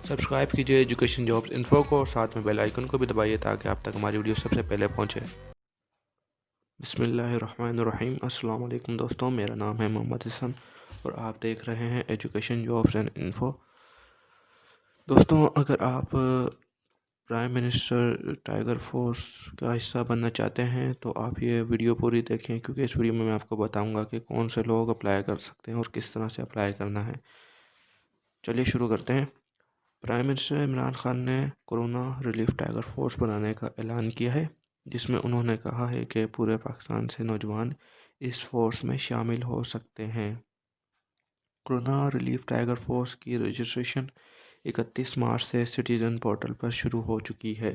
Subscribe कीजिए education jobs info को और साथ में बेल आइकन को भी दबाइए ताकि आप तक हमारी वीडियो सबसे पहले पहुंचे। बिस्मिल्लाहिर्रहमानिर्रहीम। अस्सलाम वालेकुम दोस्तों, मेरा नाम है मोहम्मद हसन और आप देख रहे हैं एजुकेशन जॉब्स एंड इन्फो। दोस्तों, अगर आप प्राइम मिनिस्टर टाइगर फोर्स का हिस्सा बनना चाहते हैं तो आप ये वीडियो पूरी देखें, क्योंकि इस वीडियो में मैं आपको बताऊंगा कि कौन से लोग अप्लाई कर सकते हैं और किस तरह से अप्लाई करना है। चलिए शुरू करते हैं। प्राइम मिनिस्टर इमरान खान ने कोरोना रिलीफ टाइगर फोर्स बनाने का ऐलान किया है, जिसमें उन्होंने कहा है कि पूरे पाकिस्तान से नौजवान इस फोर्स में शामिल हो सकते हैं। कोरोना रिलीफ टाइगर फोर्स की रजिस्ट्रेशन 31 मार्च से सिटीजन पोर्टल पर शुरू हो चुकी है।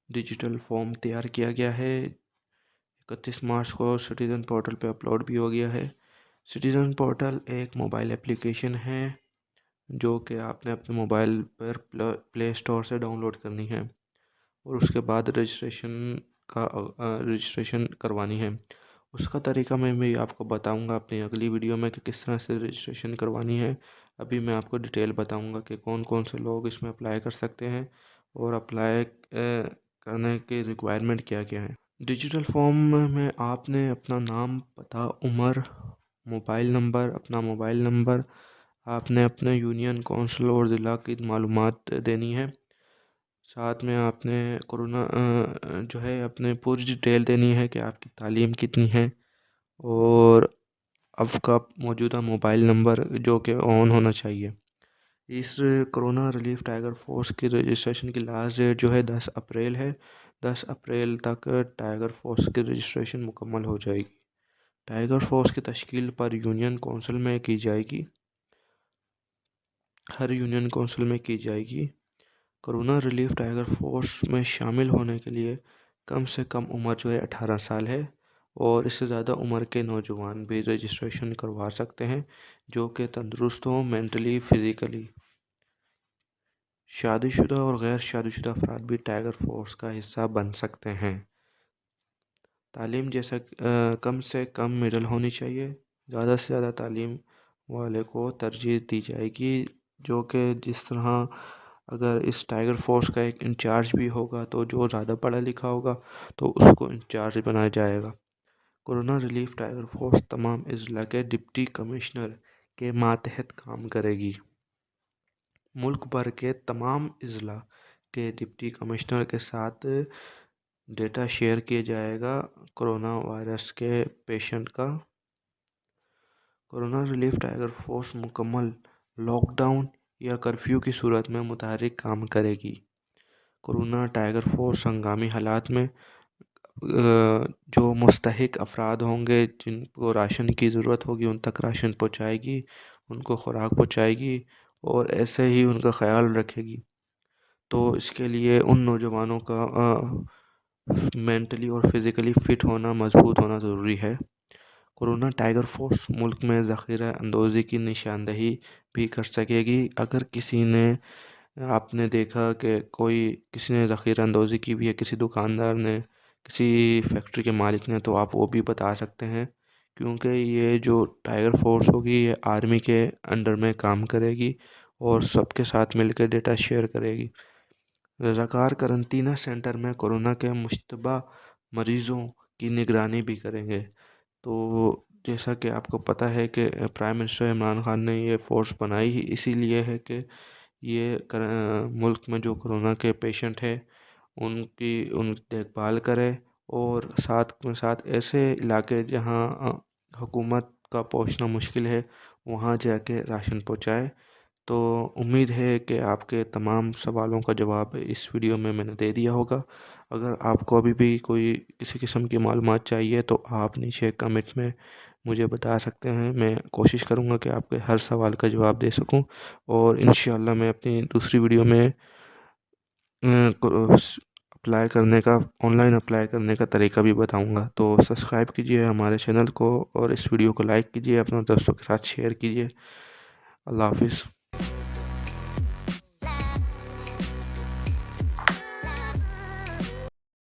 डिजिटल फॉर्म तैयार किया गया है। 31 मार्च को सिटीजन पोर्टल पर अपलोड भी हो गया है। सिटीजन पोर्टल एक मोबाइल एप्लीकेशन है जो कि आपने अपने मोबाइल पर प्ले स्टोर से डाउनलोड करनी है और उसके बाद रजिस्ट्रेशन करवानी है। उसका तरीका मैं भी आपको बताऊंगा अपनी अगली वीडियो में कि किस तरह से रजिस्ट्रेशन करवानी है। अभी मैं आपको डिटेल बताऊंगा कि कौन कौन से लोग इसमें अप्लाई कर सकते हैं और अप्लाई करने की रिक्वायरमेंट क्या क्या है। डिजिटल फॉर्म में आपने अपना नाम, पता, उम्र, अपना मोबाइल नंबर, आपने अपने यूनियन कौंसिल और ज़िला की मालूमात देनी है। साथ में आपने कोरोना जो है अपने पूरी डिटेल देनी है कि आपकी तालीम कितनी है और आपका मौजूदा मोबाइल नंबर जो कि ऑन होना चाहिए। इस कोरोना रिलीफ टाइगर फोर्स की रजिस्ट्रेशन की लास्ट डेट जो है 10 अप्रैल है। 10 अप्रैल तक टाइगर फोर्स की रजिस्ट्रेशन मुकम्मल हो जाएगी। टाइगर फोर्स की तश्कील पर यूनियन कौंसिल में की जाएगी। हर यूनियन कौंसिल में की जाएगी। कोरोना रिलीफ टाइगर फोर्स में शामिल होने के लिए कम से कम उम्र जो है 18 साल है और इससे ज़्यादा उम्र के नौजवान भी रजिस्ट्रेशन करवा सकते हैं जो कि तंदुरुस्त हों मेंटली, फिज़िकली। शादीशुदा और गैर शादीशुदा अफराद भी टाइगर फोर्स का हिस्सा बन सकते हैं। तालीम जैसा कम से कम मिडल होनी चाहिए। ज़्यादा से ज़्यादा तालीम वाले को तरजीह दी जाएगी, जो कि जिस तरह अगर इस टाइगर फोर्स का एक इंचार्ज भी होगा तो जो ज़्यादा पढ़ा लिखा होगा तो उसको इंचार्ज बनाया जाएगा। कोरोना रिलीफ टाइगर फोर्स तमाम अजला के डिप्टी कमिश्नर के मातहत काम करेगी। मुल्क भर के तमाम अजला के डिप्टी कमिश्नर के साथ डेटा शेयर किया जाएगा कोरोना वायरस के पेशेंट का। कोरोना रिलीफ टाइगर फोर्स मुकम्मल लॉकडाउन या कर्फ्यू की सूरत में मुतहरिक काम करेगी। कोरोना टाइगर फोर्स हंगामी हालात में जो मुस्तहिक अफराद होंगे, जिनको राशन की ज़रूरत होगी, उन तक राशन पहुँचाएगी, उनको खुराक पहुँचाएगी और ऐसे ही उनका ख्याल रखेगी। तो इसके लिए उन नौजवानों का मेंटली और फिज़िकली फ़िट होना, मजबूत होना ज़रूरी है। कोरोना टाइगर फोर्स मुल्क में ज़ख़ीरा अंदोज़ी की निशानदही भी कर सकेगी। अगर किसी ने आपने देखा कि किसी ने ज़ख़ीरा अंदोज़ी की भी है, किसी दुकानदार ने, किसी फैक्ट्री के मालिक ने, तो आप वो भी बता सकते हैं, क्योंकि ये जो टाइगर फोर्स होगी ये आर्मी के अंडर में काम करेगी और सबके साथ मिलकर डेटा शेयर करेगी। रज़ाकार करंतना सेंटर में कोरोना के मुश्तबा मरीज़ों की निगरानी भी करेंगे। तो जैसा कि आपको पता है कि प्राइम मिनिस्टर इमरान खान ने ये फोर्स बनाई ही इसीलिए है कि ये मुल्क में जो कोरोना के पेशेंट हैं उनकी देखभाल करे और साथ में साथ ऐसे इलाके जहां हुकूमत का पहुंचना मुश्किल है वहां जाके राशन पहुंचाए। तो उम्मीद है कि आपके तमाम सवालों का जवाब इस वीडियो में मैंने दे दिया होगा। अगर आपको अभी भी कोई किसी किस्म की मालूमात चाहिए तो आप नीचे कमेंट में मुझे बता सकते हैं। मैं कोशिश करूंगा कि आपके हर सवाल का जवाब दे सकूं और इंशाल्लाह मैं अपनी दूसरी वीडियो में ऑनलाइन अप्लाई करने का तरीका भी बताऊंगा। तो सब्सक्राइब कीजिए हमारे चैनल को और इस वीडियो को लाइक कीजिए, अपने दोस्तों के साथ शेयर कीजिए। अल्लाह हाफिज़।